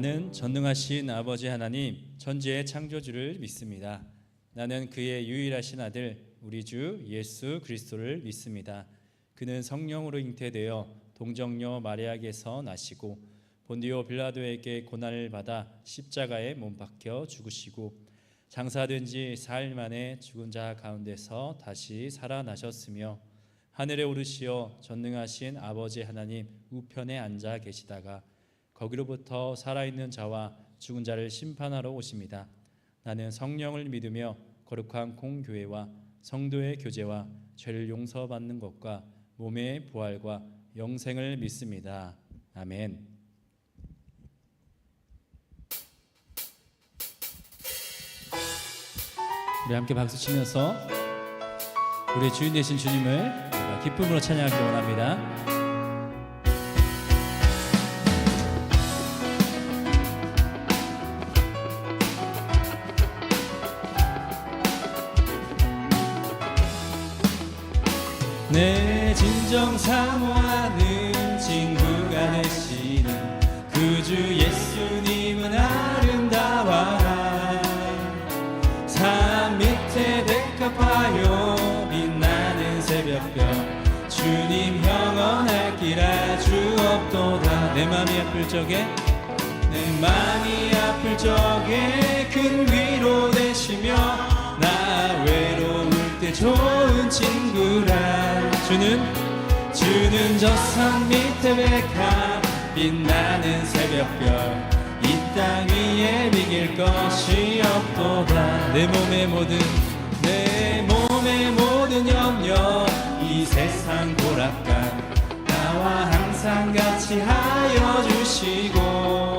나는 전능하신 아버지 하나님 천지의 창조주를 믿습니다. 나는 그의 유일하신 아들 우리 주 예수 그리스도를 믿습니다. 그는 성령으로 잉태되어 동정녀 마리아에게서 나시고 본디오 빌라도에게 고난을 받아 십자가에 못 박혀 죽으시고 장사된 지 사흘 만에 죽은 자 가운데서 다시 살아나셨으며 하늘에 오르시어 전능하신 아버지 하나님 우편에 앉아 계시다가 거기로부터 살아있는 자와 죽은 자를 심판하러 오십니다. 나는 성령을 믿으며 거룩한 공교회와 성도의 교제와 죄를 용서받는 것과 몸의 부활과 영생을 믿습니다. 아멘. 우리 함께 박수 치면서 우리 주인 되신 주님을 기쁨으로 찬양하기를 원합니다. 내 진정 사모하는 친구가 되시는 그 주 예수님은 아름다워라. 산 밑에 백합하여 빛나는 새벽별 주님 영원할 길 아주 없도다. 내 맘이 아플 적에 큰 위로 되시며 나 외로울 때 좋은 친구라. 주는 저 산 밑에 백합 빛나는 새벽별 이 땅 위에 비길 것이 없도다. 내 몸의 모든 염려 이 세상 고락간 나와 항상 같이 하여 주시고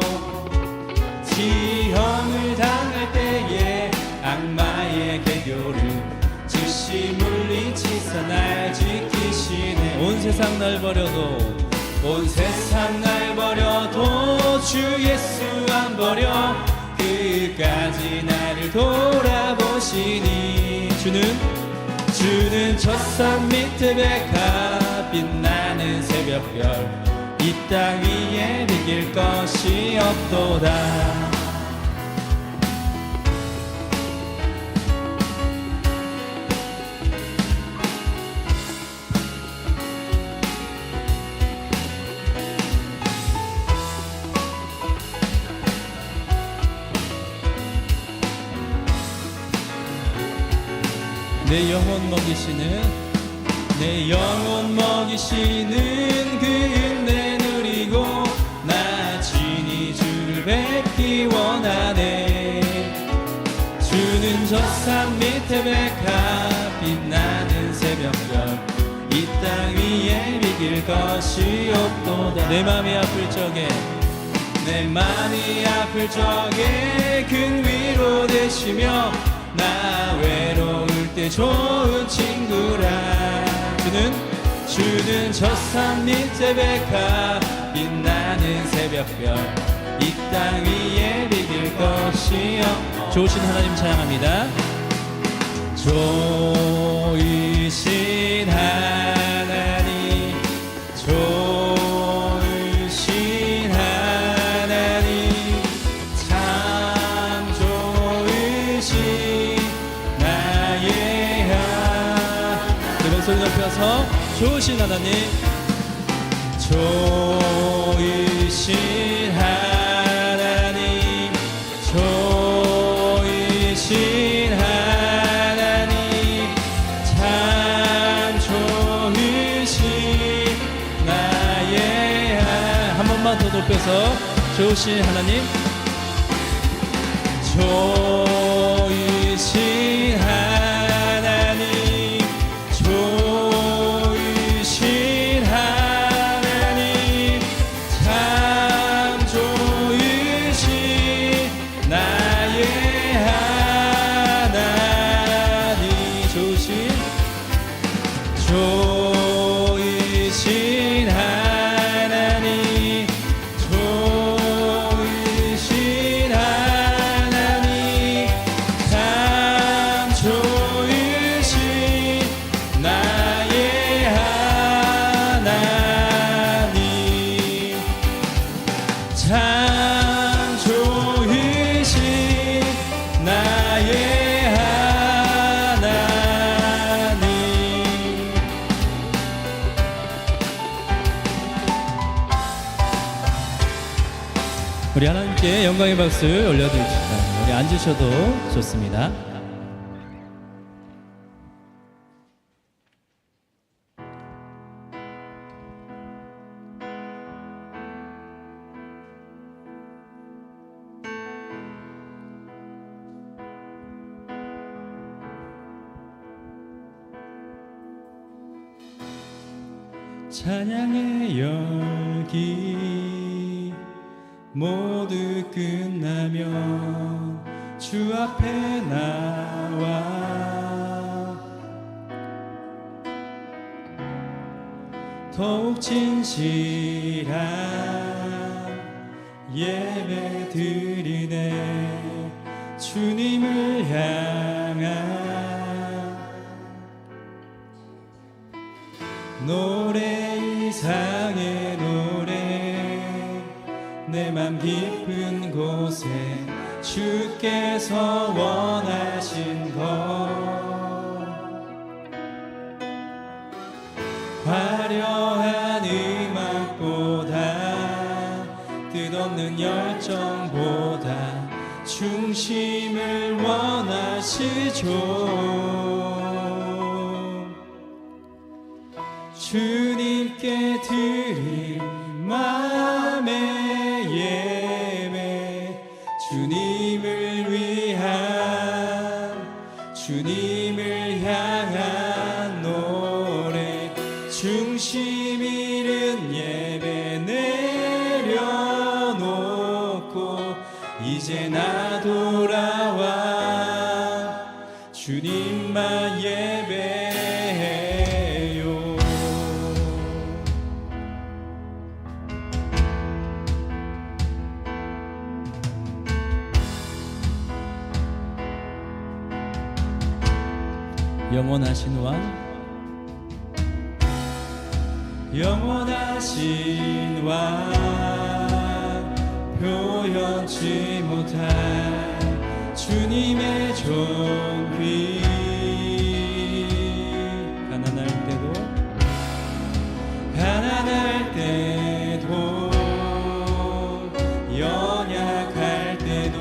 시험을 당할 때에 악마의 개교를 즉시 물리치사 날 지키시네. 온 세상 날 버려도 주 예수 안 버려 끝까지 나를 돌아보시니. 주는 저 산 밑에 백합 빛나는 새벽별 이 땅 위에 비길 것이 없도다. 내 영혼 먹이시는 그 은혜 누리고 나 친히 주를 뵙기 원하네. 주는 저 산 밑에 백합 빛나는 새벽별 이 땅 위에 비길 것이 없도다. 내 맘이 아플 적에 큰 위로 되시며 나 외로울 때 좋은 친구라. 주는 저 산 밑에 백합 빛나는 새벽별 이 땅 위에 비길 것이 없. 좋으신 하나님 찬양합니다. 좋으신 하나님 좋으신 하나님 참 좋으신 나의 내 목소리 높여서 좋으신 하나님 좋으신 하나님 좋으신 하나님 참 좋으신 나의 한 번만 더 높여서 좋으신 하나님 좋으신 하나님 좋으신 하나님 참 좋으신 나의 하나님 좋으신 하나님 좋으신 하나님 우리 하나님께 영광의 박수 올려드립시다. 우리 앉으셔도 좋습니다. 찬양의 열기 모두 끝나면 주 앞에 나와 더욱 진실한 예배 드리네. 주님을 향한 노래 이상의 노래 내 맘 깊은 곳에 주께서 원하신 것 화려한 음악보다 뜻없는 열정보다 중심을 원하시죠. 주님께 드릴 마음의 예배 주님을 위한 주님을 향한 노래 중심 잃은 예배 내려놓고 이제 나 돌아와 주님만 예배해요. 영원하신 왕 영원하신 왕 표현치 못할 주님의 존귀 가난할 때도 연약할 때도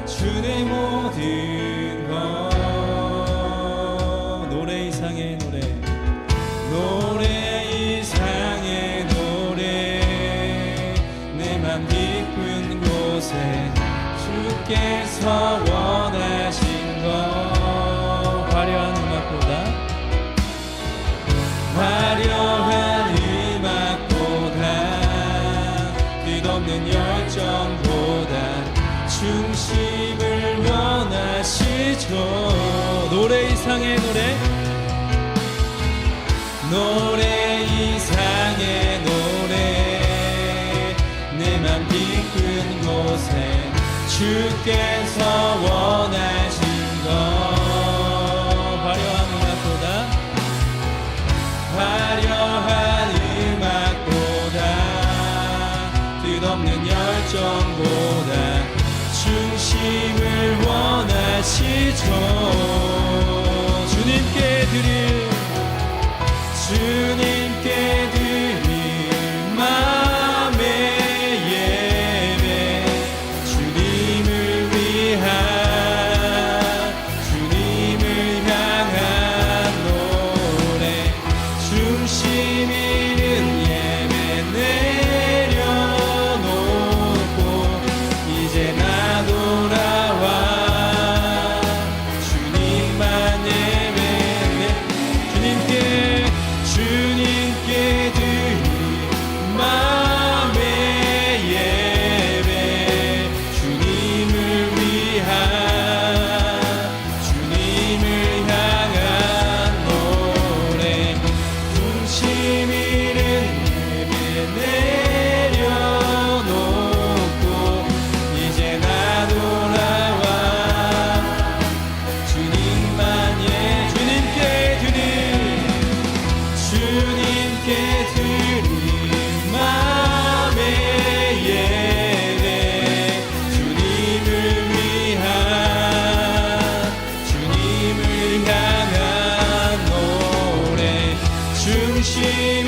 주의 모든 것 노래 이상의 노래 이상의 노래 내 맘 깊은 곳에 주께서 원하신 것 화려한 음악보다 끝없는 열정보다 중심을 원하시죠. 노래 이상의 노래 이상의 노래 내 맘 깊은 곳에 주께서 원하신 것 화려한 음악보다 뜻없는 열정보다 중심을 원하시죠. 주님께 드릴 마음의 예배 주님을 위한 주님을 향한 노래 중심 잃은 예배 내려놓고 이제 나 돌아와 주님만 예배해 주님께 드릴 마음의 예배 주님을 위한 주님을 향한 노래 중심 잃은 예배 내려놓고 이제 나 돌아와 주님만 주님께 드릴 마음의 예배 주님을 위한 주님을 향한 노래 중심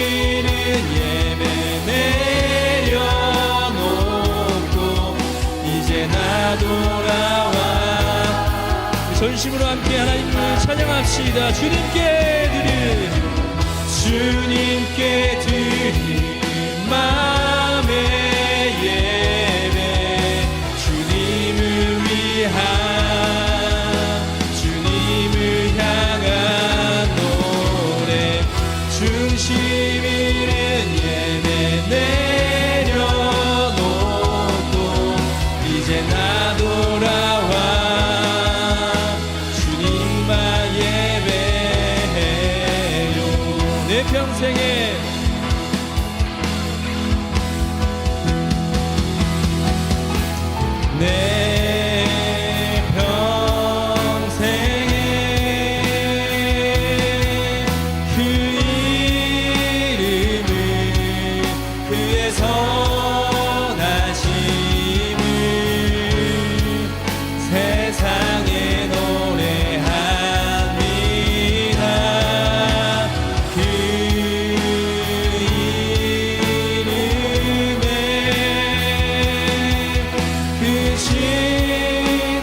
잃은 예배 내려놓고 전심으로 함께 하나님을 찬양합시다. 주님께 드린 마음의 예배, 주님을 위한, 주님을 향한 노래, 중심 있는 예배 내려놓고 이제 나 돌아와 주님만 예배해요. 내 평생에 내 평생에 그 이름을, 그의 선하심을 세상에 노래합니다. 그 이름에 그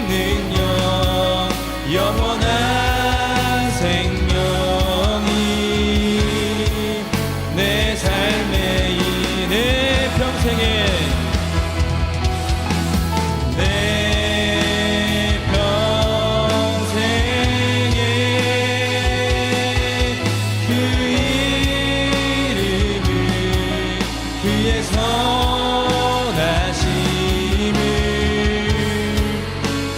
능력, 영원한 생명이 내 삶의 내 평생에, 내 평생에 그 이름을, 그의 선하심을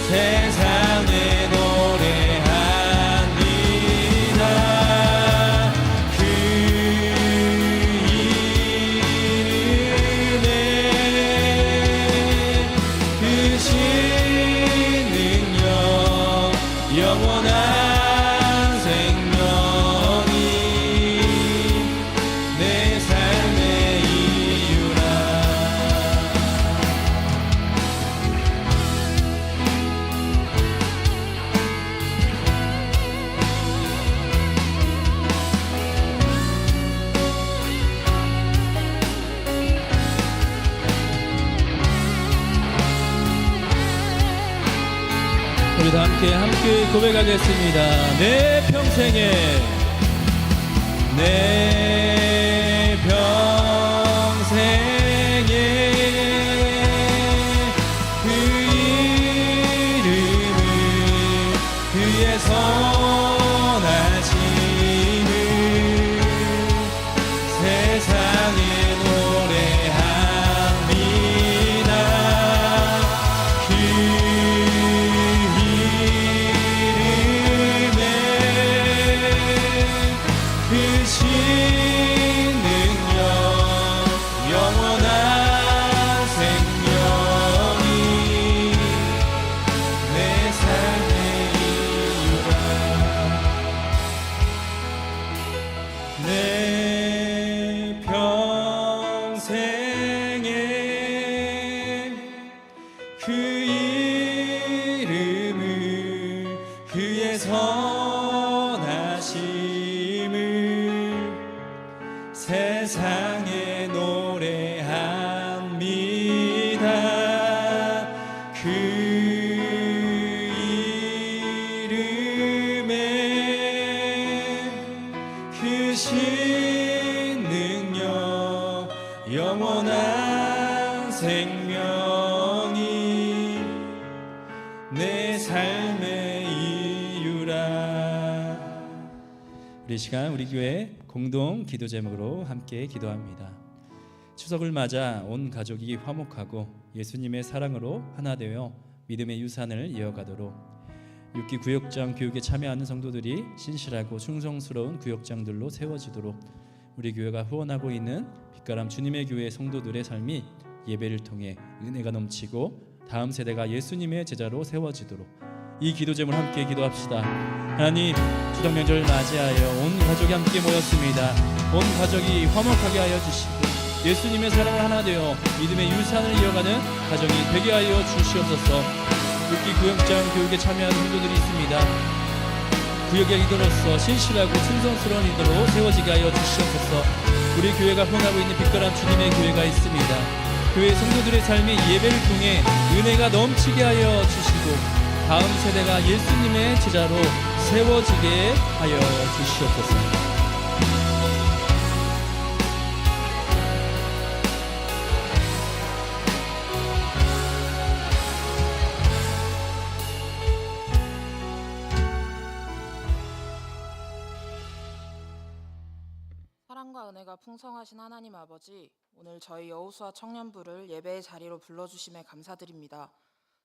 세상에 노래합니다. 그 이름에 그 신능력, 영원한 생명이 내 삶의 이유라. 우리 다 함께 고백하겠습니다. 내 평생에, 내 평생에 그 이름을, 그의 선하심을 세상에 노래합니다. 그 이름에 그 신능력, 영원한 생명이 내 삶의 이유라. 내 평생에 그 이름을, 그의 선하심을 세상에 노래합니다. 그 이름에 그 신능력, 영원한 생명이 내 삶의 이유라. 우리 시간 우리 교회 공동 기도 제목으로 함께 기도합니다. 추석을 맞아 온 가족이 화목하고 예수님의 사랑으로 하나 되어 믿음의 유산을 이어가도록 6기 구역장 교육에 참여하는 성도들이 신실하고 충성스러운 구역장들로 세워지도록 우리 교회가 후원하고 있는 빛가람 주님의 교회 성도들의 삶이 예배를 통해 은혜가 넘치고 다음 세대가 예수님의 제자로 세워지도록 이 기도 제목을 함께 기도합시다. 하나님, 추석 명절을 맞이하여 온 가족이 함께 모였습니다. 온 가족이 화목하게 하여 주시고 예수님의 사랑을 하나 되어 믿음의 유산을 이어가는 가정이 되게 하여 주시옵소서. 6기 구역장 교육에 참여하는 성도들이 있습니다. 구역의 리더로서 신실하고 충성스러운 리더로 세워지게 하여 주시옵소서. 우리 교회가 후원하고 있는 빛가람 주님의 교회가 있습니다. 교회 성도들의 삶이 예배를 통해 은혜가 넘치게 하여 주시고 다음 세대가 예수님의 제자로 세워지게 하여 주시옵소서. 사랑과 은혜가 풍성하신 하나님 아버지, 오늘 저희 여호수아 청년부를 예배의 자리로 불러주심에 감사드립니다.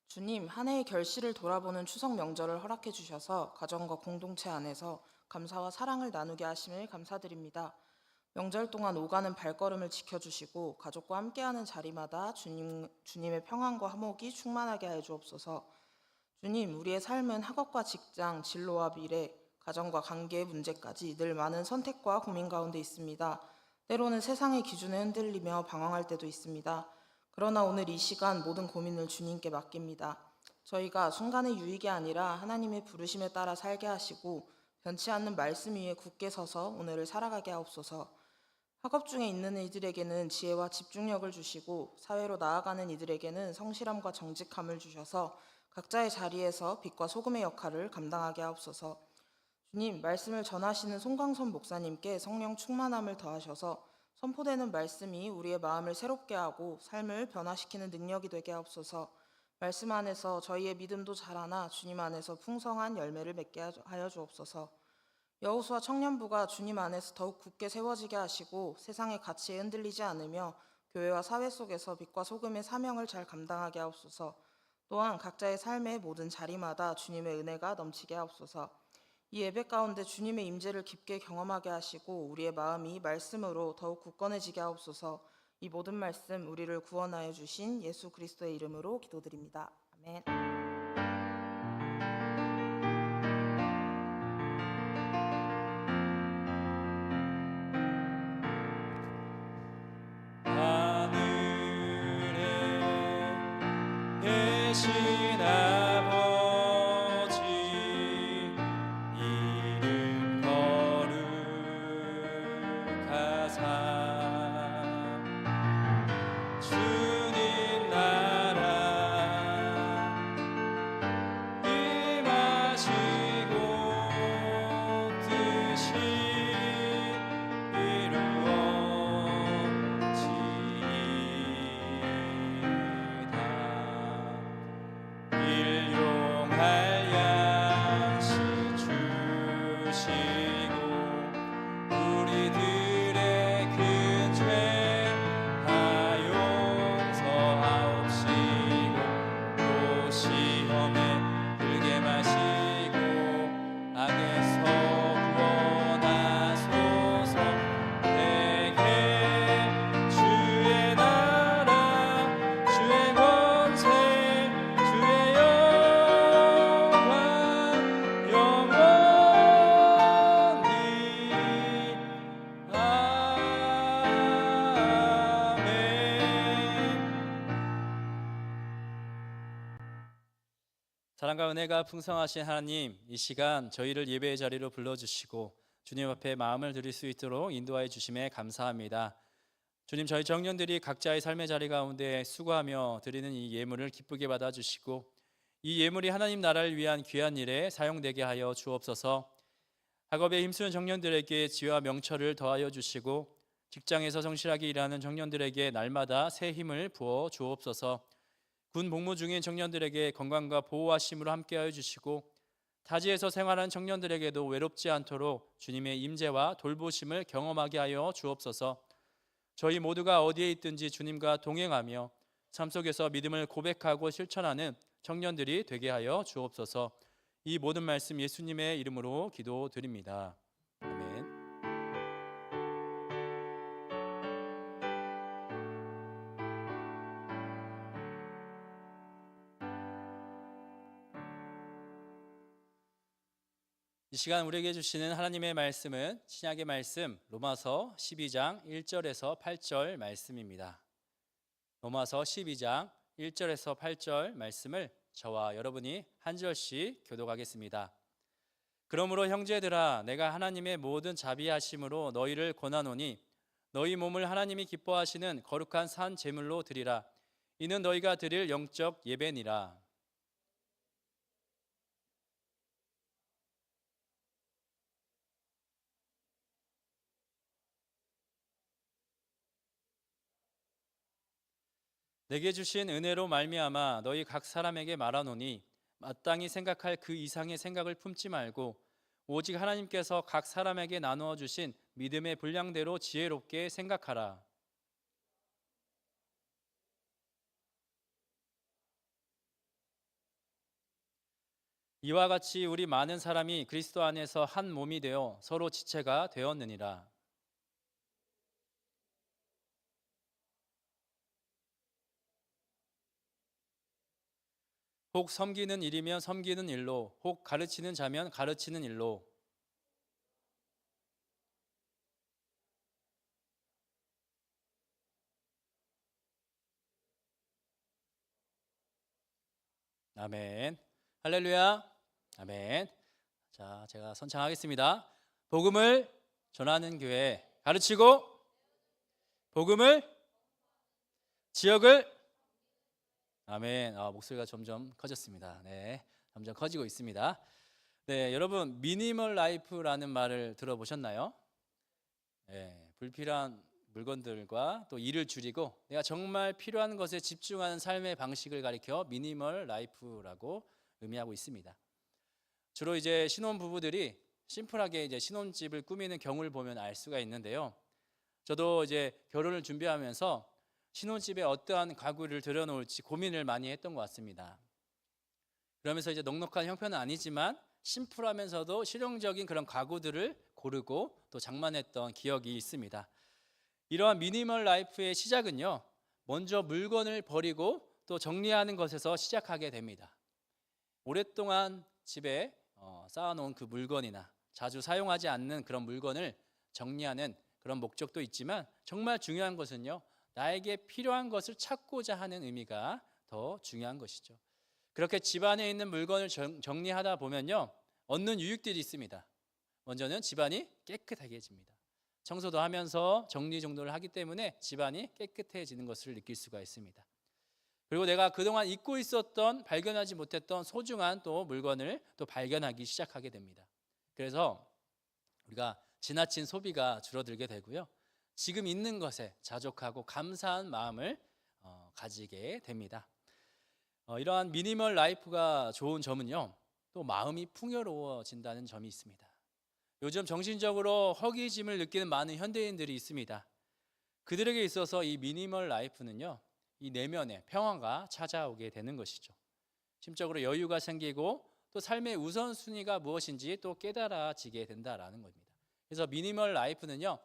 주님, 한 해의 결실을 돌아보는 추석 명절을 허락해 주셔서 가정과 공동체 안에서 감사와 사랑을 나누게 하심을 감사드립니다. 명절 동안 오가는 발걸음을 지켜주시고 가족과 함께하는 자리마다 주님의 평안과 화목이 충만하게 하여 주옵소서. 주님, 우리의 삶은 학업과 직장, 진로와 미래, 가정과 관계의 문제까지 늘 많은 선택과 고민 가운데 있습니다. 때로는 세상의 기준에 흔들리며 방황할 때도 있습니다. 그러나 오늘 이 시간 모든 고민을 주님께 맡깁니다. 저희가 순간의 유익이 아니라 하나님의 부르심에 따라 살게 하시고 변치 않는 말씀 위에 굳게 서서 오늘을 살아가게 하옵소서. 학업 중에 있는 이들에게는 지혜와 집중력을 주시고 사회로 나아가는 이들에게는 성실함과 정직함을 주셔서 각자의 자리에서 빛과 소금의 역할을 감당하게 하옵소서. 주님, 말씀을 전하시는 송강선 목사님께 성령 충만함을 더하셔서 선포되는 말씀이 우리의 마음을 새롭게 하고 삶을 변화시키는 능력이 되게 하옵소서. 말씀 안에서 저희의 믿음도 자라나 주님 안에서 풍성한 열매를 맺게 하여 주옵소서. 여호수아 청년부가 주님 안에서 더욱 굳게 세워지게 하시고 세상의 가치에 흔들리지 않으며 교회와 사회 속에서 빛과 소금의 사명을 잘 감당하게 하옵소서. 또한 각자의 삶의 모든 자리마다 주님의 은혜가 넘치게 하옵소서. 이 예배 가운데 주님의 임재를 깊게 경험하게 하시고 우리의 마음이 말씀으로 더욱 굳건해지게 하옵소서. 이 모든 말씀 우리를 구원하여 주신 예수 그리스도의 이름으로 기도드립니다. 아멘. 계신 아버지 이름 거룩하사 주님 나라 임하시고 뜻이 이루어지이다. 일용할 양식 주시고 우리들의 큰 죄 다 용서하옵시고 또 시험에 들게 마시고 악에서 구원하소서. 내게 주의 나라 주의 권세 주의 영광 영원히 사랑과 은혜가 풍성하신 하나님, 이 시간 저희를 예배의 자리로 불러주시고 주님 앞에 마음을 드릴 수 있도록 인도하여 주심에 감사합니다. 주님, 저희 청년들이 각자의 삶의 자리 가운데 수고하며 드리는 이 예물을 기쁘게 받아주시고 이 예물이 하나님 나라를 위한 귀한 일에 사용되게 하여 주옵소서. 학업에 힘쓰는 청년들에게 지혜와 명철을 더하여 주시고 직장에서 성실하게 일하는 청년들에게 날마다 새 힘을 부어 주옵소서. 군 복무 중인 청년들에게 건강과 보호하심으로 함께하여 주시고 타지에서 생활하는 청년들에게도 외롭지 않도록 주님의 임재와 돌보심을 경험하게 하여 주옵소서. 저희 모두가 어디에 있든지 주님과 동행하며 삶 속에서 믿음을 고백하고 실천하는 청년들이 되게 하여 주옵소서. 이 모든 말씀 예수님의 이름으로 기도드립니다. 아멘. 이 시간 우리에게 주시는 하나님의 말씀은 신약의 말씀 로마서 12장 1절에서 8절 말씀입니다. 로마서 12장 1절에서 8절 말씀을 저와 여러분이 한 절씩 교독하겠습니다. 그러므로 형제들아, 내가 하나님의 모든 자비하심으로 너희를 권하노니 너희 몸을 하나님이 기뻐하시는 거룩한 산 제물로 드리라. 이는 너희가 드릴 영적 예배니라. 내게 주신 은혜로 말미암아 너희 각 사람에게 말하노니 마땅히 생각할 그 이상의 생각을 품지 말고 오직 하나님께서 각 사람에게 나누어 주신 믿음의 분량대로 지혜롭게 생각하라. 이와 같이 우리 많은 사람이 그리스도 안에서 한 몸이 되어 서로 지체가 되었느니라. 혹 섬기는 일이면 섬기는 일로, 혹 가르치는 자면 가르치는 일로. 아멘. 할렐루야. 아멘. 자, 제가 선창하겠습니다. 복음을 전하는 교회, 가르치고 복음을 지역을. 아멘. 목소리가 점점 커졌습니다. 네, 점점 커지고 있습니다. 네, 여러분 미니멀 라이프라는 말을 들어보셨나요? 네, 불필요한 물건들과 또 일을 줄이고 내가 정말 필요한 것에 집중하는 삶의 방식을 가리켜 미니멀 라이프라고 의미하고 있습니다. 주로 이제 신혼 부부들이 심플하게 이제 신혼집을 꾸미는 경우를 보면 알 수가 있는데요. 저도 이제 결혼을 준비하면서 신혼집에 어떠한 가구를 들여놓을지 고민을 많이 했던 것 같습니다. 그러면서 이제 넉넉한 형편은 아니지만 심플하면서도 실용적인 그런 가구들을 고르고 또 장만했던 기억이 있습니다. 이러한 미니멀 라이프의 시작은요, 먼저 물건을 버리고 또 정리하는 것에서 시작하게 됩니다. 오랫동안 집에 쌓아놓은 그 물건이나 자주 사용하지 않는 그런 물건을 정리하는 그런 목적도 있지만 정말 중요한 것은요, 나에게 필요한 것을 찾고자 하는 의미가 더 중요한 것이죠. 그렇게 집안에 있는 물건을 정리하다 보면요, 얻는 유익들이 있습니다. 먼저는 집안이 깨끗해집니다. 청소도 하면서 정리정돈을 하기 때문에 집안이 깨끗해지는 것을 느낄 수가 있습니다. 그리고 내가 그동안 잊고 있었던, 발견하지 못했던 소중한 또 물건을 또 발견하기 시작하게 됩니다. 그래서 우리가 지나친 소비가 줄어들게 되고요, 지금 있는 것에 자족하고 감사한 마음을 가지게 됩니다. 이러한 미니멀 라이프가 좋은 점은요, 또 마음이 풍요로워진다는 점이 있습니다. 요즘 정신적으로 허기짐을 느끼는 많은 현대인들이 있습니다. 그들에게 있어서 이 미니멀 라이프는요, 이 내면의 평화가 찾아오게 되는 것이죠. 심적으로 여유가 생기고 또 삶의 우선순위가 무엇인지 또 깨달아지게 된다라는 겁니다. 그래서 미니멀 라이프는요,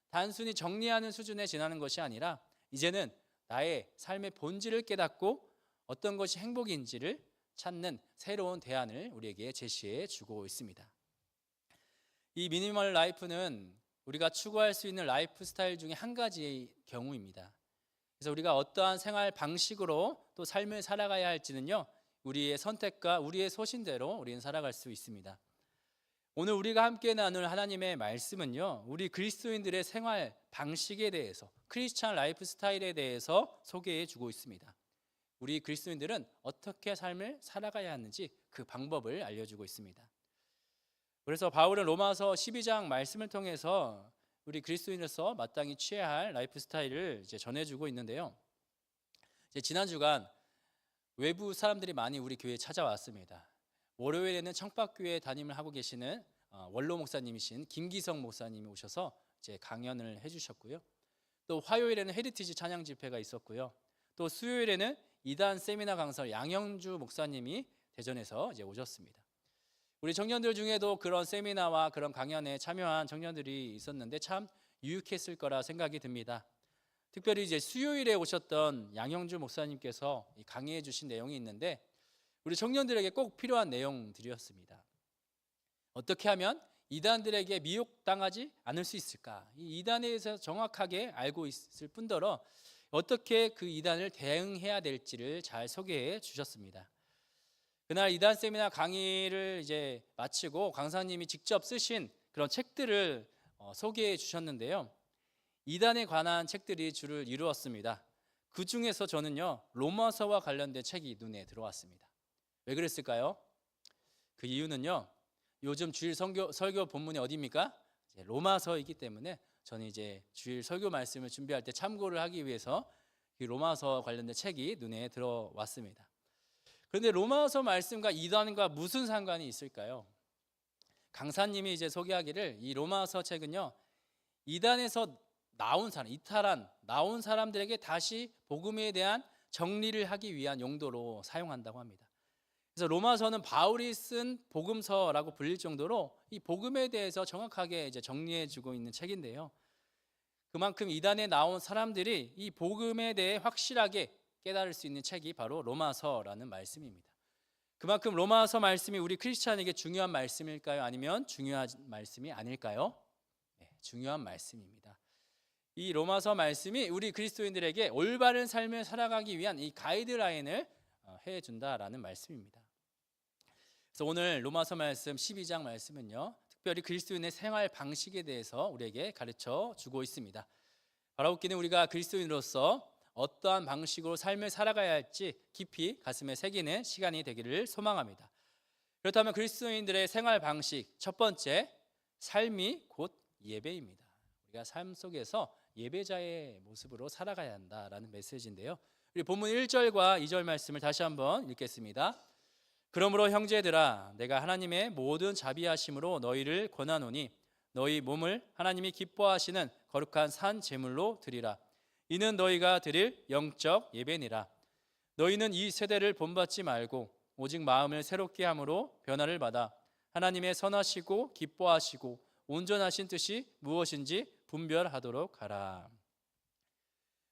단순히 정리하는 수준에 지나는 것이 아니라 이제는 나의 삶의 본질을 깨닫고 어떤 것이 행복인지를 찾는 새로운 대안을 우리에게 제시해 주고 있습니다. 이 미니멀 라이프는 우리가 추구할 수 있는 라이프 스타일 중에 한 가지의 경우입니다. 그래서 우리가 어떠한 생활 방식으로 또 삶을 살아가야 할지는요, 우리의 선택과 우리의 소신대로 우리는 살아갈 수 있습니다. 오늘 우리가 함께 나눌 하나님의 말씀은요, 우리 그리스도인들의 생활 방식에 대해서, 크리스찬 라이프 스타일에 대해서 소개해 주고 있습니다. 우리 그리스도인들은 어떻게 삶을 살아가야 하는지 그 방법을 알려주고 있습니다. 그래서 바울은 로마서 12장 말씀을 통해서 우리 그리스도인으로서 마땅히 취해야 할 라이프 스타일을 이제 전해주고 있는데요. 이제 지난 주간 외부 사람들이 많이 우리 교회에 찾아왔습니다. 월요일에는 청박교회 담임을 하고 계시는 원로 목사님이신 김기성 목사님이 오셔서 이제 강연을 해주셨고요. 또 화요일에는 헤리티지 찬양 집회가 있었고요. 또 수요일에는 이단 세미나 강사 양영주 목사님이 대전에서 이제 오셨습니다. 우리 청년들 중에도 그런 세미나와 그런 강연에 참여한 청년들이 있었는데 참 유익했을 거라 생각이 듭니다. 특별히 이제 수요일에 오셨던 양영주 목사님께서 강의해 주신 내용이 있는데 우리 청년들에게 꼭 필요한 내용들이었습니다. 어떻게 하면 이단들에게 미혹당하지 않을 수 있을까? 이 이단에 대해서 정확하게 알고 있을 뿐더러 어떻게 그 이단을 대응해야 될지를 잘 소개해 주셨습니다. 그날 이단 세미나 강의를 이제 마치고 강사님이 직접 쓰신 그런 책들을 소개해 주셨는데요. 이단에 관한 책들이 주를 이루었습니다. 그 중에서 저는요, 로마서와 관련된 책이 눈에 들어왔습니다. 왜 그랬을까요? 그 이유는요, 요즘 주일 설교 본문이 어디입니까? 로마서이기 때문에 저는 이제 주일 설교 말씀을 준비할 때 참고를 하기 위해서 그 로마서 관련된 책이 눈에 들어왔습니다. 그런데 로마서 말씀과 이단과 무슨 상관이 있을까요? 강사님이 이제 소개하기를 이 로마서 책은요, 이단에서 나온 사람, 이탈한 나온 사람들에게 다시 복음에 대한 정리를 하기 위한 용도로 사용한다고 합니다. 그래서 로마서는 바울이 쓴 복음서라고 불릴 정도로 이 복음에 대해서 정확하게 이제 정리해주고 있는 책인데요. 그만큼 이단에 나온 사람들이 이 복음에 대해 확실하게 깨달을 수 있는 책이 바로 로마서라는 말씀입니다. 그만큼 로마서 말씀이 우리 크리스찬에게 중요한 말씀일까요? 아니면 중요한 말씀이 아닐까요? 네, 중요한 말씀입니다. 이 로마서 말씀이 우리 그리스도인들에게 올바른 삶을 살아가기 위한 이 가이드라인을 해준다라는 말씀입니다. 그래서 오늘 로마서 말씀 12장 말씀은요, 특별히 그리스도인의 생활 방식에 대해서 우리에게 가르쳐 주고 있습니다. 바라옵기는 우리가 그리스도인으로서 어떠한 방식으로 삶을 살아가야 할지 깊이 가슴에 새기는 시간이 되기를 소망합니다. 그렇다면 그리스도인들의 생활 방식, 첫 번째, 삶이 곧 예배입니다. 우리가 삶 속에서 예배자의 모습으로 살아가야 한다라는 메시지인데요. 우리 본문 1절과 2절 말씀을 다시 한번 읽겠습니다. 그러므로 형제들아, 내가 하나님의 모든 자비하심으로 너희를 권하노니 너희 몸을 하나님이 기뻐하시는 거룩한 산 제물로 드리라. 이는 너희가 드릴 영적 예배니라. 너희는 이 세대를 본받지 말고 오직 마음을 새롭게 함으로 변화를 받아 하나님의 선하시고 기뻐하시고 온전하신 뜻이 무엇인지 분별하도록 하라.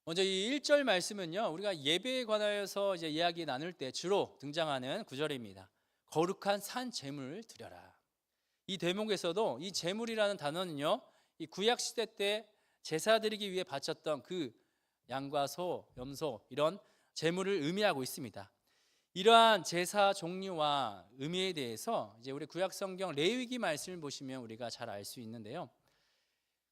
먼저 이 1절 말씀은요, 우리가 예배에 관하여서 이제 이야기 나눌 때 주로 등장하는 구절입니다. 거룩한 산 제물을 드려라. 이 대목에서도 이 제물이라는 단어는요, 이 구약 시대 때 제사 드리기 위해 바쳤던 그 양과 소, 염소 이런 제물을 의미하고 있습니다. 이러한 제사 종류와 의미에 대해서 이제 우리 구약 성경 레위기 말씀을 보시면 우리가 잘 알 수 있는데요.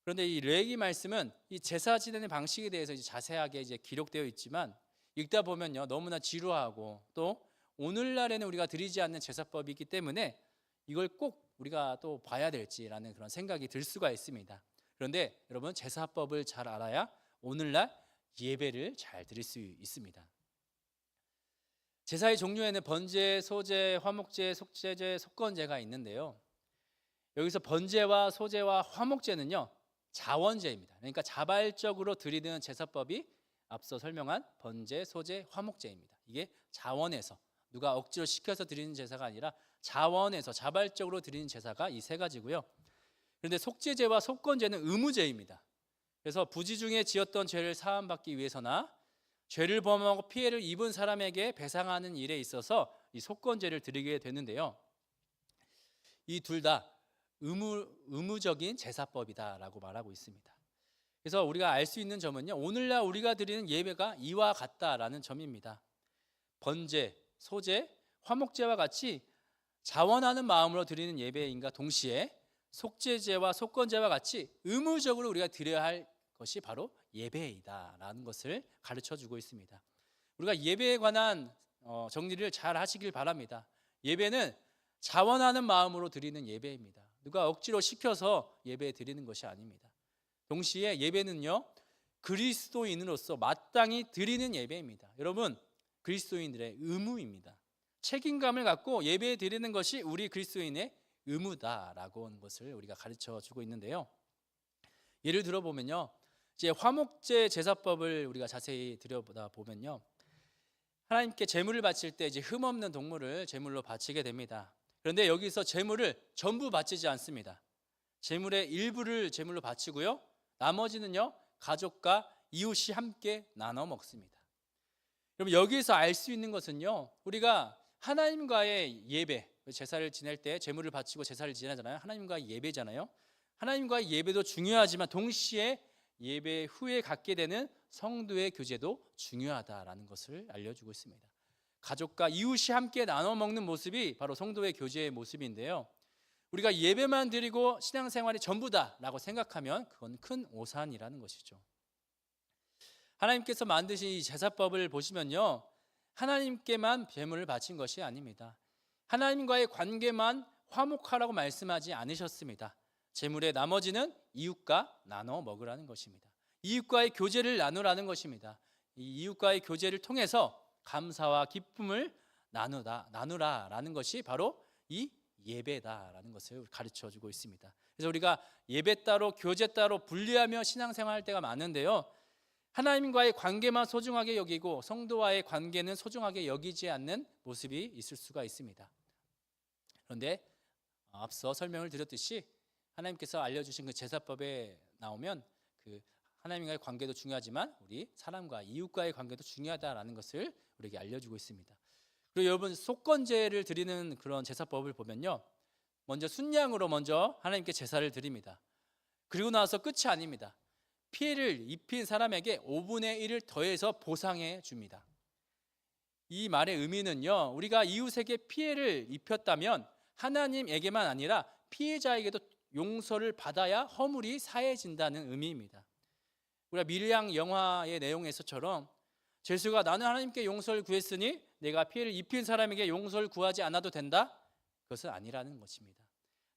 그런데 이 레위기 말씀은 이 제사 지내는 방식에 대해서 이제 자세하게 이제 기록되어 있지만 읽다 보면요, 너무나 지루하고 또 오늘날에는 우리가 드리지 않는 제사법이 있기 때문에 이걸 꼭 우리가 또 봐야 될지라는 그런 생각이 들 수가 있습니다. 그런데 여러분, 제사법을 잘 알아야 오늘날 예배를 잘 드릴 수 있습니다. 제사의 종류에는 번제, 소제, 화목제, 속제제, 속건제가 있는데요. 여기서 번제와 소제와 화목제는요, 자원제입니다. 그러니까 자발적으로 드리는 제사법이 앞서 설명한 번제, 소제, 화목제입니다. 이게 자원에서, 누가 억지로 시켜서 드리는 제사가 아니라 자원에서 자발적으로 드리는 제사가 이 세 가지고요. 그런데 속제제와 속건제는 의무제입니다. 그래서 부지 중에 지었던 죄를 사함받기 위해서나 죄를 범하고 피해를 입은 사람에게 배상하는 일에 있어서 이 속건제를 드리게 되는데요. 이 둘 다 의무적인 제사법이다라고 말하고 있습니다. 그래서 우리가 알 수 있는 점은요, 오늘날 우리가 드리는 예배가 이와 같다라는 점입니다. 번제, 소제, 화목제와 같이 자원하는 마음으로 드리는 예배인가 동시에 속제제와 속건제와 같이 의무적으로 우리가 드려야 할 것이 바로 예배이다라는 것을 가르쳐주고 있습니다. 우리가 예배에 관한 정리를 잘 하시길 바랍니다. 예배는 자원하는 마음으로 드리는 예배입니다. 누가 억지로 시켜서 예배 드리는 것이 아닙니다. 동시에 예배는요, 그리스도인으로서 마땅히 드리는 예배입니다. 여러분, 그리스도인들의 의무입니다. 책임감을 갖고 예배 드리는 것이 우리 그리스도인의 의무다라고 하는 것을 우리가 가르쳐 주고 있는데요. 예를 들어 보면요, 이제 화목제 제사법을 우리가 자세히 들여보다 보면요, 하나님께 제물을 바칠 때 이제 흠없는 동물을 제물로 바치게 됩니다. 그런데 여기서 제물을 전부 바치지 않습니다. 제물의 일부를 제물로 바치고요, 나머지는요, 가족과 이웃이 함께 나눠 먹습니다. 여러분, 여기에서 알 수 있는 것은요, 우리가 하나님과의 예배, 제사를 지낼 때 제물을 바치고 제사를 지내잖아요. 하나님과의 예배잖아요. 하나님과의 예배도 중요하지만 동시에 예배 후에 갖게 되는 성도의 교제도 중요하다라는 것을 알려주고 있습니다. 가족과 이웃이 함께 나눠 먹는 모습이 바로 성도의 교제의 모습인데요. 우리가 예배만 드리고 신앙생활이 전부다라고 생각하면 그건 큰 오산이라는 것이죠. 하나님께서 만드신 이 제사법을 보시면요, 하나님께만 제물을 바친 것이 아닙니다. 하나님과의 관계만 화목하라고 말씀하지 않으셨습니다. 제물의 나머지는 이웃과 나눠 먹으라는 것입니다. 이웃과의 교제를 나누라는 것입니다. 이 이웃과의 교제를 통해서 감사와 기쁨을 나누라라는 것이 바로 이 예배다라는 것을 가르쳐 주고 있습니다. 그래서 우리가 예배 따로 교제 따로 분리하며 신앙생활할 때가 많은데요, 하나님과의 관계만 소중하게 여기고 성도와의 관계는 소중하게 여기지 않는 모습이 있을 수가 있습니다. 그런데 앞서 설명을 드렸듯이 하나님께서 알려주신 그 제사법에 나오면 그 하나님과의 관계도 중요하지만 우리 사람과 이웃과의 관계도 중요하다라는 것을 우리에게 알려주고 있습니다. 그리고 여러분, 속건제를 드리는 그런 제사법을 보면요, 먼저 순양으로 먼저 하나님께 제사를 드립니다. 그리고 나서 끝이 아닙니다. 피해를 입힌 사람에게 5분의 1을 더해서 보상해 줍니다. 이 말의 의미는요, 우리가 이웃에게 피해를 입혔다면 하나님에게만 아니라 피해자에게도 용서를 받아야 허물이 사해진다는 의미입니다. 우리가 밀양 영화의 내용에서처럼 죄수가 나는 하나님께 용서를 구했으니 내가 피해를 입힌 사람에게 용서를 구하지 않아도 된다? 그것은 아니라는 것입니다.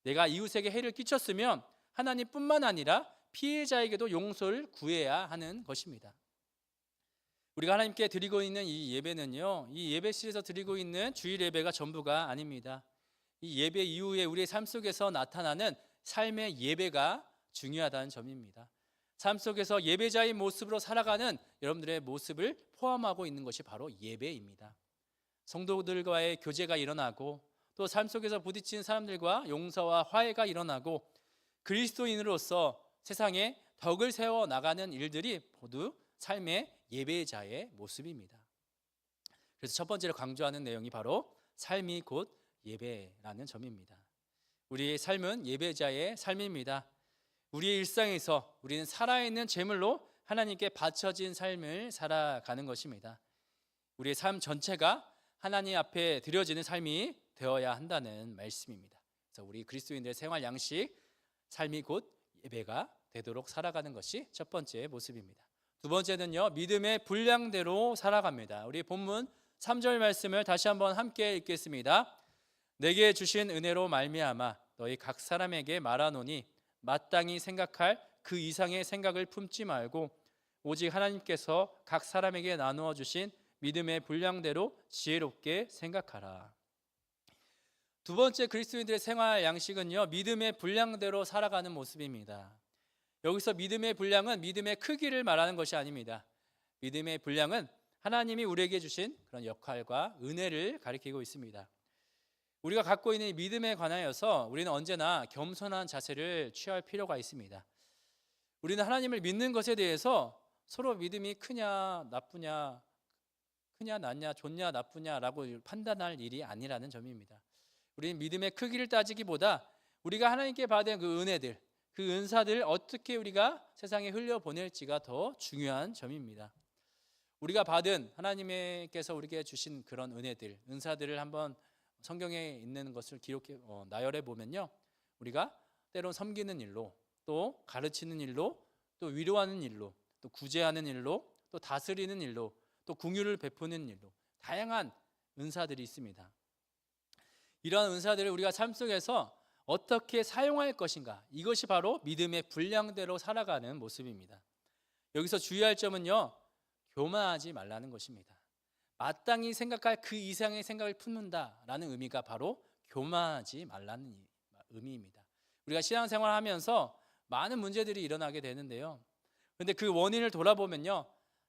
내가 이웃에게 해를 끼쳤으면 하나님뿐만 아니라 피해자에게도 용서를 구해야 하는 것입니다. 우리가 하나님께 드리고 있는 이 예배는요, 이 예배실에서 드리고 있는 주일 예배가 전부가 아닙니다. 이 예배 이후에 우리의 삶 속에서 나타나는 삶의 예배가 중요하다는 점입니다. 삶 속에서 예배자의 모습으로 살아가는 여러분들의 모습을 포함하고 있는 것이 바로 예배입니다. 성도들과의 교제가 일어나고 또 삶 속에서 부딪힌 사람들과 용서와 화해가 일어나고 그리스도인으로서 세상에 덕을 세워 나가는 일들이 모두 삶의 예배자의 모습입니다. 그래서 첫 번째로 강조하는 내용이 바로 삶이 곧 예배라는 점입니다. 우리의 삶은 예배자의 삶입니다. 우리의 일상에서 우리는 살아있는 제물로 하나님께 바쳐진 삶을 살아가는 것입니다. 우리의 삶 전체가 하나님 앞에 드려지는 삶이 되어야 한다는 말씀입니다. 그래서 우리 그리스도인들의 생활 양식, 삶이 곧 예배가 되도록 살아가는 것이 첫 번째 모습입니다. 두 번째는요, 믿음의 분량대로 살아갑니다. 우리 본문 3절 말씀을 다시 한번 함께 읽겠습니다. 내게 주신 은혜로 말미암아 너희 각 사람에게 말하노니 마땅히 생각할 그 이상의 생각을 품지 말고 오직 하나님께서 각 사람에게 나누어 주신 믿음의 분량대로 지혜롭게 생각하라. 두 번째 그리스도인들의 생활 양식은요, 믿음의 분량대로 살아가는 모습입니다. 여기서 믿음의 분량은 믿음의 크기를 말하는 것이 아닙니다. 믿음의 분량은 하나님이 우리에게 주신 그런 역할과 은혜를 가리키고 있습니다. 우리가 갖고 있는 믿음에 관하여서 우리는 언제나 겸손한 자세를 취할 필요가 있습니다. 우리는 하나님을 믿는 것에 대해서 서로 믿음이 크냐 나쁘냐, 크냐 낮냐, 좋냐 나쁘냐라고 판단할 일이 아니라는 점입니다. 우리는 믿음의 크기를 따지기보다 우리가 하나님께 받은 그 은혜들, 그 은사들을 어떻게 우리가 세상에 흘려보낼지가 더 중요한 점입니다. 우리가 받은 하나님께서 우리에게 주신 그런 은혜들, 은사들을 한번 성경에 있는 것을 나열해 보면요, 우리가 때론 섬기는 일로, 또 가르치는 일로, 또 위로하는 일로, 또 구제하는 일로, 또 다스리는 일로, 또 긍휼을 베푸는 일로 다양한 은사들이 있습니다. 이러한 은사들을 우리가 삶 속에서 어떻게 사용할 것인가, 이것이 바로 믿음의 분량대로 살아가는 모습입니다. 여기서 주의할 점은요, 교만하지 말라는 것입니다. 마땅히 생각할 그 이상의 생각을 품는다라는 의미가 바로 교만하지 말라는 의미입니다. 우리가 신앙생활을 하면서 많은 문제들이 일어나게 되는데요, 그런데 그 원인을 돌아보면요,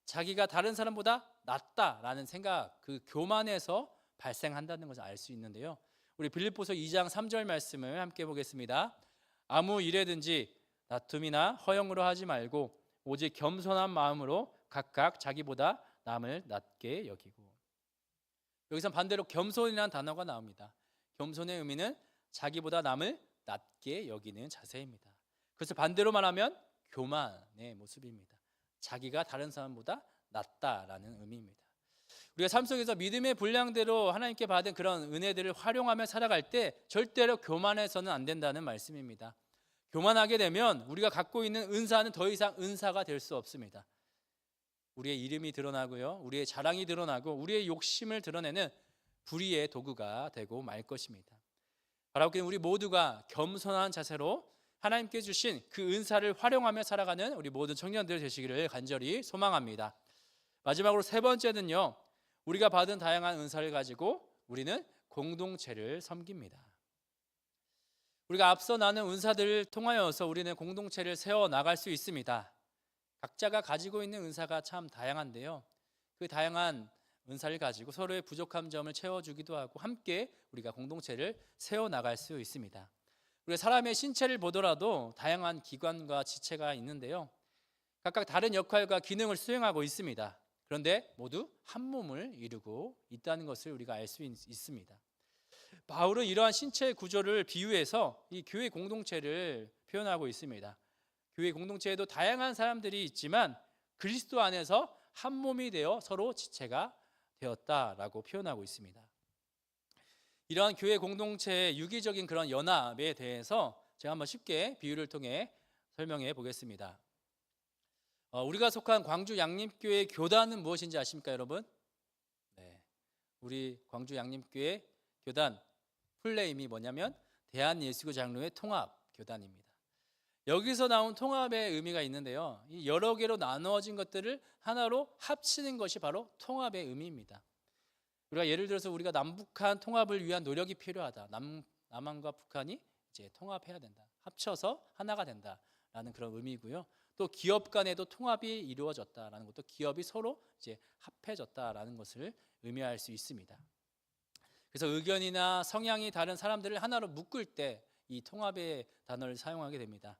자기가 다른 사람보다 낫다라는 생각, 그 교만에서 발생한다는 것을 알 수 있는데요, 우리 빌립보서 2장 3절 말씀을 함께 보겠습니다. 아무 일에든지 다툼이나 허영으로 하지 말고 오직 겸손한 마음으로 각각 자기보다 남을 낮게 여기고. 여기서 반대로 겸손이라는 단어가 나옵니다. 겸손의 의미는 자기보다 남을 낮게 여기는 자세입니다. 그래서 반대로 말하면 교만의 모습입니다. 자기가 다른 사람보다 낫다라는 의미입니다. 우리가 삶 속에서 믿음의 분량대로 하나님께 받은 그런 은혜들을 활용하며 살아갈 때 절대로 교만해서는 안 된다는 말씀입니다. 교만하게 되면 우리가 갖고 있는 은사는 더 이상 은사가 될 수 없습니다. 우리의 이름이 드러나고요, 우리의 자랑이 드러나고 우리의 욕심을 드러내는 불의의 도구가 되고 말 것입니다. 바라옵기는 우리 모두가 겸손한 자세로 하나님께 주신 그 은사를 활용하며 살아가는 우리 모든 청년들 되시기를 간절히 소망합니다. 마지막으로 세 번째는요, 우리가 받은 다양한 은사를 가지고 우리는 공동체를 섬깁니다. 우리가 앞서 나눈 은사들을 통하여서 우리는 공동체를 세워 나갈 수 있습니다. 각자가 가지고 있는 은사가 참 다양한데요, 그 다양한 은사를 가지고 서로의 부족한 점을 채워주기도 하고 함께 우리가 공동체를 세워 나갈 수 있습니다. 우리가 사람의 신체를 보더라도 다양한 기관과 지체가 있는데요, 각각 다른 역할과 기능을 수행하고 있습니다. 그런데 모두 한 몸을 이루고 있다는 것을 우리가 알 수 있습니다. 바울은 이러한 신체 구조를 비유해서 이 교회 공동체를 표현하고 있습니다. 교회 공동체에도 다양한 사람들이 있지만 그리스도 안에서 한 몸이 되어 서로 지체가 되었다라고 표현하고 있습니다. 이러한 교회 공동체의 유기적인 그런 연합에 대해서 제가 한번 쉽게 비유를 통해 설명해 보겠습니다. 우리가 속한 광주 양림교회 교단은 무엇인지 아십니까, 여러분? 네, 우리 광주 양림교회 교단 풀네임이 뭐냐면 대한예수교 장로회 통합 교단입니다. 여기서 나온 통합의 의미가 있는데요, 이 여러 개로 나누어진 것들을 하나로 합치는 것이 바로 통합의 의미입니다. 우리가 예를 들어서 우리가 남북한 통합을 위한 노력이 필요하다. 남한과 북한이 이제 통합해야 된다. 합쳐서 하나가 된다라는 그런 의미고요. 또 기업 간에도 통합이 이루어졌다라는 것도 기업이 서로 이제 합해졌다라는 것을 의미할 수 있습니다. 그래서 의견이나 성향이 다른 사람들을 하나로 묶을 때 이 통합의 단어를 사용하게 됩니다.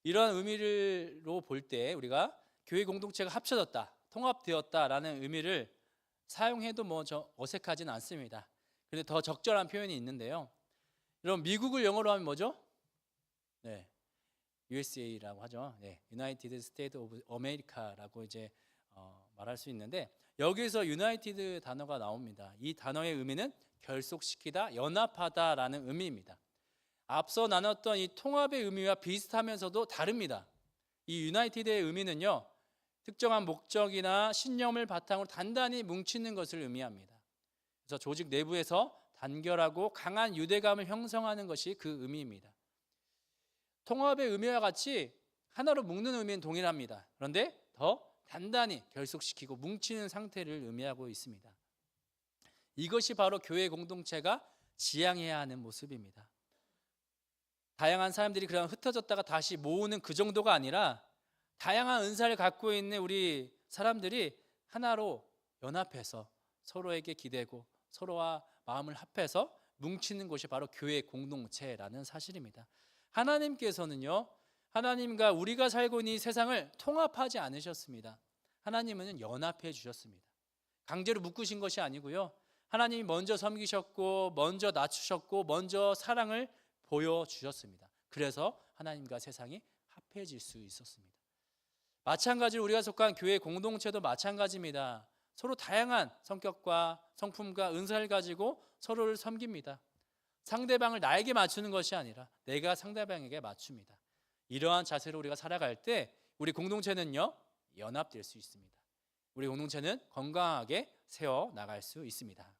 이런 의미로 볼 때 우리가 교회 공동체가 합쳐졌다, 통합되었다라는 의미를 사용해도 어색하진 않습니다. 그런데 더 적절한 표현이 있는데요, 여러분 미국을 영어로 하면 뭐죠? 네, USA라고 하죠. 네, United States of America라고 이제 말할 수 있는데 여기서 United 단어가 나옵니다. 이 단어의 의미는 결속시키다, 연합하다라는 의미입니다. 앞서 나눴던 이 통합의 의미와 비슷하면서도 다릅니다. 이 United의 의미는요, 특정한 목적이나 신념을 바탕으로 단단히 뭉치는 것을 의미합니다. 그래서 조직 내부에서 단결하고 강한 유대감을 형성하는 것이 그 의미입니다. 통합의 의미와 같이 하나로 묶는 의미는 동일합니다. 그런데 더 단단히 결속시키고 뭉치는 상태를 의미하고 있습니다. 이것이 바로 교회 공동체가 지향해야 하는 모습입니다. 다양한 사람들이 그냥 흩어졌다가 다시 모으는 그 정도가 아니라 다양한 은사를 갖고 있는 우리 사람들이 하나로 연합해서 서로에게 기대고 서로와 마음을 합해서 뭉치는 곳이 바로 교회 공동체라는 사실입니다. 하나님께서는요, 하나님과 우리가 살고 있는 이 세상을 통합하지 않으셨습니다. 하나님은 연합해 주셨습니다. 강제로 묶으신 것이 아니고요, 하나님이 먼저 섬기셨고 먼저 낮추셨고 먼저 사랑을 보여주셨습니다. 그래서 하나님과 세상이 합해질 수 있었습니다. 마찬가지로 우리가 속한 교회 공동체도 마찬가지입니다. 서로 다양한 성격과 성품과 은사를 가지고 서로를 섬깁니다. 상대방을 나에게 맞추는 것이 아니라 내가 상대방에게 맞춥니다. 이러한 자세로 우리가 살아갈 때 우리 공동체는요, 연합될 수 있습니다. 우리 공동체는 건강하게 세워 나갈 수 있습니다.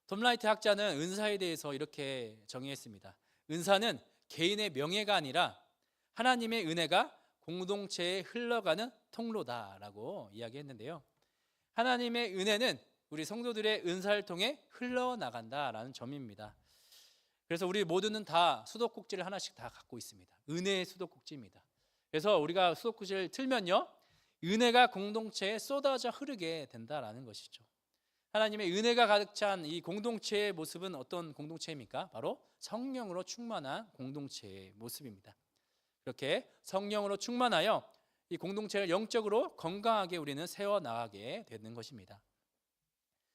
톰 라이트 학자는 은사에 대해서 이렇게 정의했습니다. 은사는 개인의 명예가 아니라 하나님의 은혜가 공동체에 흘러가는 통로다라고 이야기했는데요, 하나님의 은혜는 우리 성도들의 은사를 통해 흘러나간다라는 점입니다. 그래서 우리 모두는 다 수도꼭지를 하나씩 다 갖고 있습니다. 은혜의 수도꼭지입니다. 그래서 우리가 수도꼭지를 틀면요, 은혜가 공동체에 쏟아져 흐르게 된다라는 것이죠. 하나님의 은혜가 가득 찬 이 공동체의 모습은 어떤 공동체입니까? 바로 성령으로 충만한 공동체의 모습입니다. 그렇게 성령으로 충만하여 이 공동체를 영적으로 건강하게 우리는 세워나가게 되는 것입니다.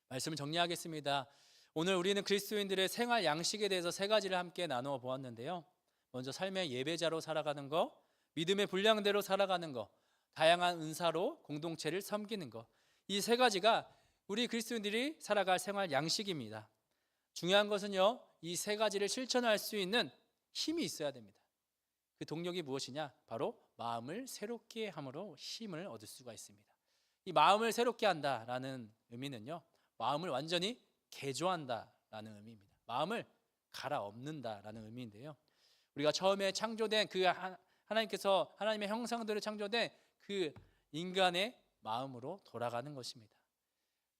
말씀을 정리하겠습니다. 오늘 우리는 그리스도인들의 생활 양식에 대해서 세 가지를 함께 나누어 보았는데요, 먼저 삶의 예배자로 살아가는 것, 믿음의 분량대로 살아가는 것, 다양한 은사로 공동체를 섬기는 것, 이 세 가지가 우리 그리스도인들이 살아갈 생활 양식입니다. 중요한 것은요, 이 세 가지를 실천할 수 있는 힘이 있어야 됩니다. 그 동력이 무엇이냐? 바로 마음을 새롭게 함으로 힘을 얻을 수가 있습니다. 이 마음을 새롭게 한다라는 의미는요, 마음을 완전히 개조한다라는 의미입니다. 마음을 갈아엎는다라는 의미인데요, 우리가 처음에 창조된 그 하나님께서 하나님의 형상대로 창조된 그 인간의 마음으로 돌아가는 것입니다.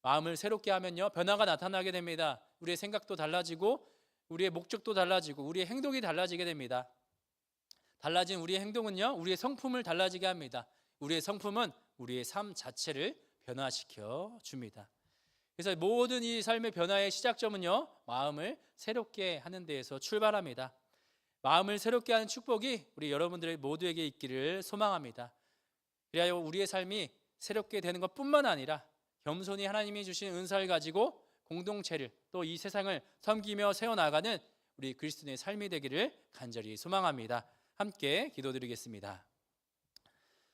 마음을 새롭게 하면요, 변화가 나타나게 됩니다. 우리의 생각도 달라지고 우리의 목적도 달라지고 우리의 행동이 달라지게 됩니다. 달라진 우리의 행동은요, 우리의 성품을 달라지게 합니다. 우리의 성품은 우리의 삶 자체를 변화시켜 줍니다. 그래서 모든 이 삶의 변화의 시작점은요, 마음을 새롭게 하는 데에서 출발합니다. 마음을 새롭게 하는 축복이 우리 여러분들 모두에게 있기를 소망합니다. 그리하여 우리의 삶이 새롭게 되는 것뿐만 아니라 겸손히 하나님이 주신 은사를 가지고 공동체를 또 이 세상을 섬기며 세워나가는 우리 그리스도인의 삶이 되기를 간절히 소망합니다. 함께 기도드리겠습니다.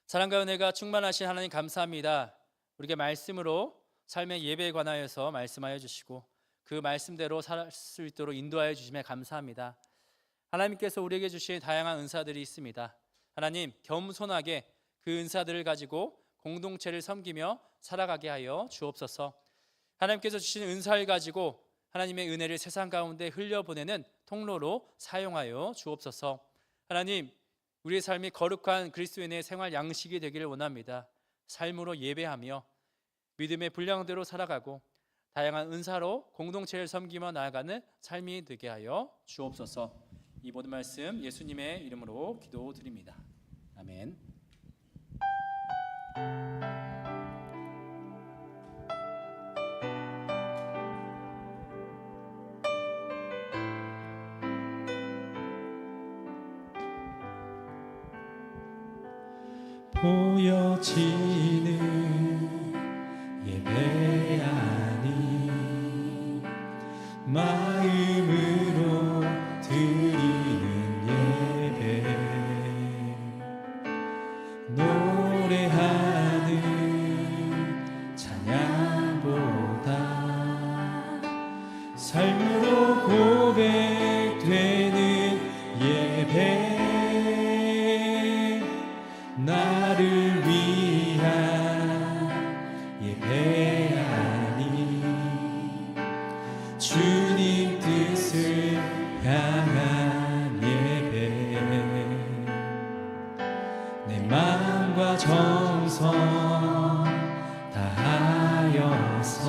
사랑과 은혜가 충만하신 하나님 감사합니다. 우리에게 말씀으로 삶의 예배에 관하여서 말씀하여 주시고 그 말씀대로 살 수 있도록 인도하여 주심에 감사합니다. 하나님께서 우리에게 주신 다양한 은사들이 있습니다. 하나님, 겸손하게 그 은사들을 가지고 공동체를 섬기며 살아가게 하여 주옵소서. 하나님께서 주신 은사를 가지고 하나님의 은혜를 세상 가운데 흘려보내는 통로로 사용하여 주옵소서. 하나님, 우리의 삶이 거룩한 그리스도인의 생활 양식이 되기를 원합니다. 삶으로 예배하며 믿음의 분량대로 살아가고 다양한 은사로 공동체를 섬기며 나아가는 삶이 되게 하여 주옵소서. 이 모든 말씀 예수님의 이름으로 기도드립니다. 아멘. 보여지는 예배 아니 마음으로 드리는 예배 노래하는 찬양보다 삶으로 고백되는 예배 나를 위한 예배하니 주님 뜻을 향한 예배 내 마음과 정성 다하여서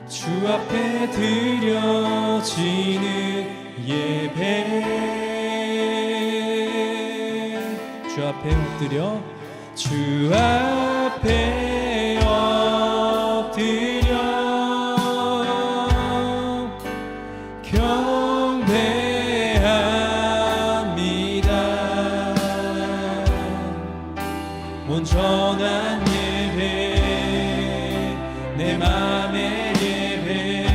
주 앞에 드려지는 예배 주 앞에 엎드려 주 앞에 엎드려 경배합니다. 온전한 예배 내 맘의 예배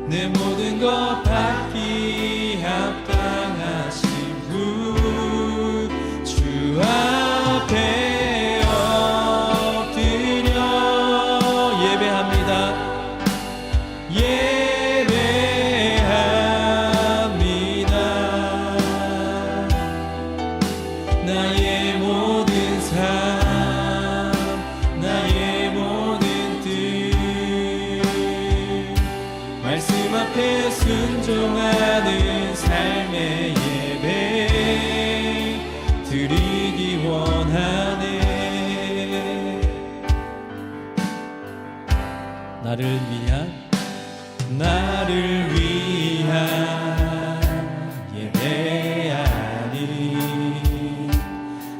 내 모든 것 받기 합당하신 주 앞에 엎드려 예배합니다. 예배합니다. 나의 모든 삶 나의 모든 뜻 말씀 앞에 순종하는 삶의 예배 드리기 원하네. 나를 위한 예배하니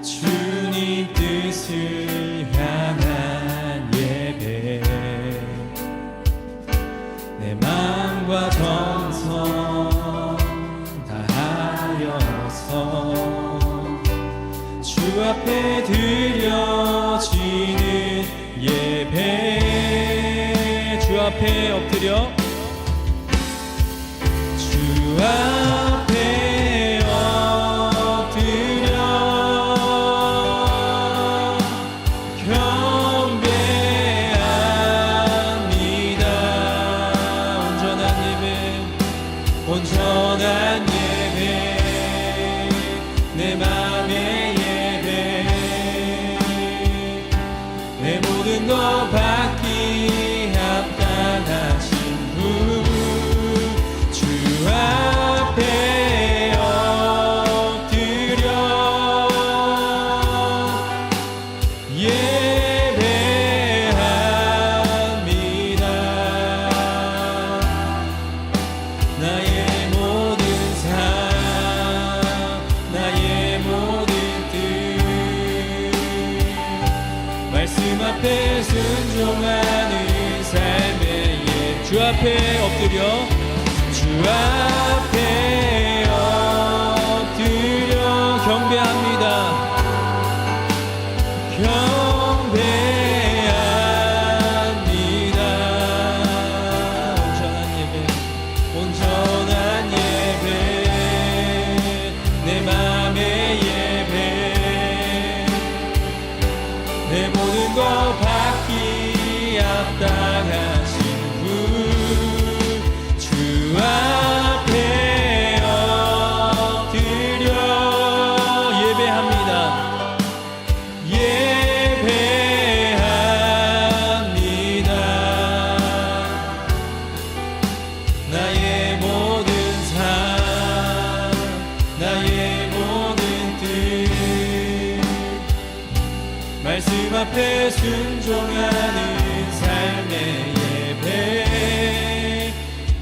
주님 뜻을 향한 예배 내 마음과 정성 다하여서 주 앞에 드려지는 예배 주 앞에 엎드려 주 앞에 엎드려 경배합니다. 온전한 예배 내 맘의 예배 내 모든 것 받기 합당하신 분 순종하는 삶의 예배 주 앞에 엎드려 주 앞에 엎드려 경배합니다. 온전한 예배 내 맘의 예배 내 모든 것 받기 합당하신 분 주 앞에 엎드려 예배합니다. 예배합니다. 나의 모든 삶 나의 모든 뜻 말씀 앞에 순종하는 삶의 예배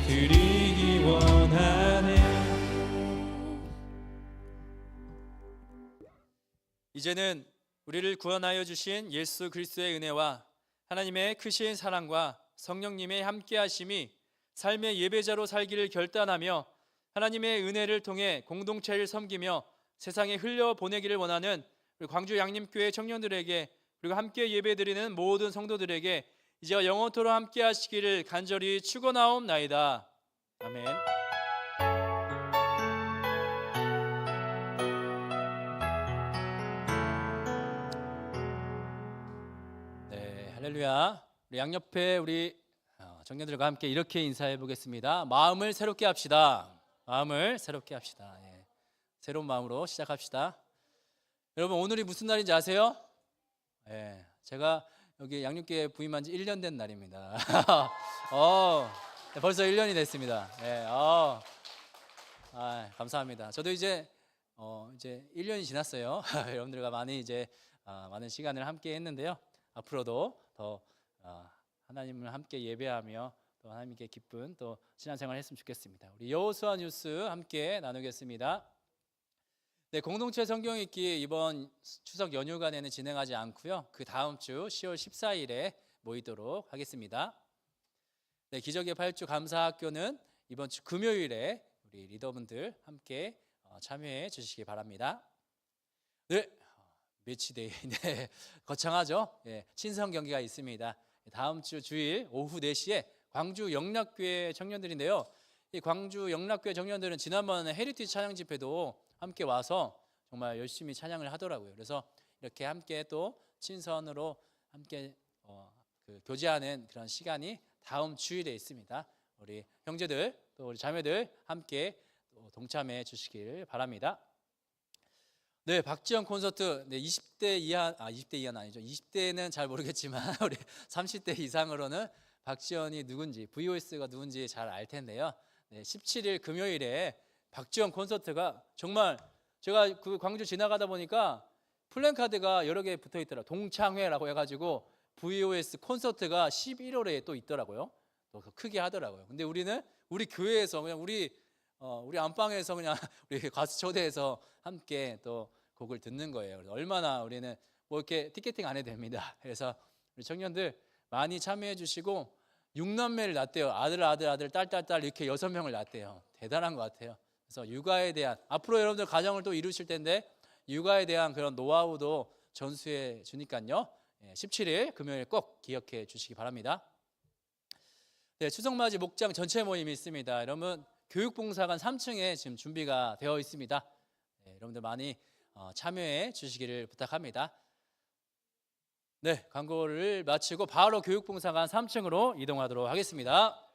드리기 원하네. 이제는 우리를 구원하여 주신 예수 그리스도의 은혜와 하나님의 크신 사랑과 성령님의 함께하심이 삶의 예배자로 살기를 결단하며 하나님의 은혜를 통해 공동체를 섬기며 세상에 흘려보내기를 원하는 우리 광주 양림교회 청년들에게 그리고 함께 예배드리는 모든 성도들에게 이제와 영원토록 함께 하시기를 간절히 축원하옵나이다. 아멘. 네, 할렐루야. 우리 양옆에 우리 청년들과 함께 이렇게 인사해 보겠습니다. 마음을 새롭게 합시다. 마음을 새롭게 합시다. 예. 새로운 마음으로 시작합시다. 여러분, 오늘이 무슨 날인지 아세요? 예, 제가 여기 양육교회 부임한 지 1년 된 날입니다. 벌써 1년이 됐습니다. 예, 감사합니다. 저도 이제 1년이 지났어요. 여러분들과 많이 이제 많은 시간을 함께 했는데요. 앞으로도 더 하나님을 함께 예배하며 또 하나님께 기쁜 또 신앙생활을 했으면 좋겠습니다. 우리 여호수아 뉴스 함께 나누겠습니다. 네, 공동체 성경 읽기 이번 추석 연휴간에는 진행하지 않고요. 그 다음 주 10월 14일에 모이도록 하겠습니다. 네, 기적의 8주 감사학교는 이번 주 금요일에 우리 리더분들 함께 참여해 주시기 바랍니다. 네, 매치데이 네, 거창하죠? 네, 친선 경기가 있습니다. 다음 주 주일 오후 4시에 광주 영락교회 청년들인데요. 이 광주 영락교회 청년들은 지난번에 헤리티지 찬양 집회도 함께 와서 정말 열심히 찬양을 하더라고요. 그래서 이렇게 함께 또 친선으로 함께 교제하는 그런 시간이 다음 주일에 있습니다. 우리 형제들 또 우리 자매들 함께 또 동참해 주시길 바랍니다. 네, 박지영 콘서트. 네, 20대 이하 20대 이하는 아니죠. 20대는 잘 모르겠지만 우리 30대 이상으로는 박지연이 누군지, VOS가 누군지 잘 알 텐데요. 네, 17일 금요일에 박지영 콘서트가 정말 제가 그 광주 지나가다 보니까 플랜카드가 여러 개 붙어 있더라고요. 동창회라고 해가지고 VOS 콘서트가 11월에 또 있더라고요. 또 크게 하더라고요. 근데 우리는 우리 교회에서 그냥 우리 안방에서 그냥 우리 가수 초대해서 함께 또 곡을 듣는 거예요. 그래서 얼마나 우리는 뭐 이렇게 티켓팅 안 해도 됩니다. 그래서 우리 청년들 많이 참여해 주시고 6남매를 낳았대요. 아들, 딸 이렇게 6명을 낳았대요. 대단한 것 같아요. 그래서 육아에 대한 앞으로 여러분들 가정을 또 이루실 텐데 육아에 대한 그런 노하우도 전수해 주니까요. 17일 금요일 꼭 기억해 주시기 바랍니다. 네, 추석맞이 목장 전체 모임이 있습니다. 여러분 교육봉사관 3층에 지금 준비가 되어 있습니다. 네, 여러분들 많이 참여해 주시기를 부탁합니다. 네, 광고를 마치고 바로 교육봉사관 3층으로 이동하도록 하겠습니다.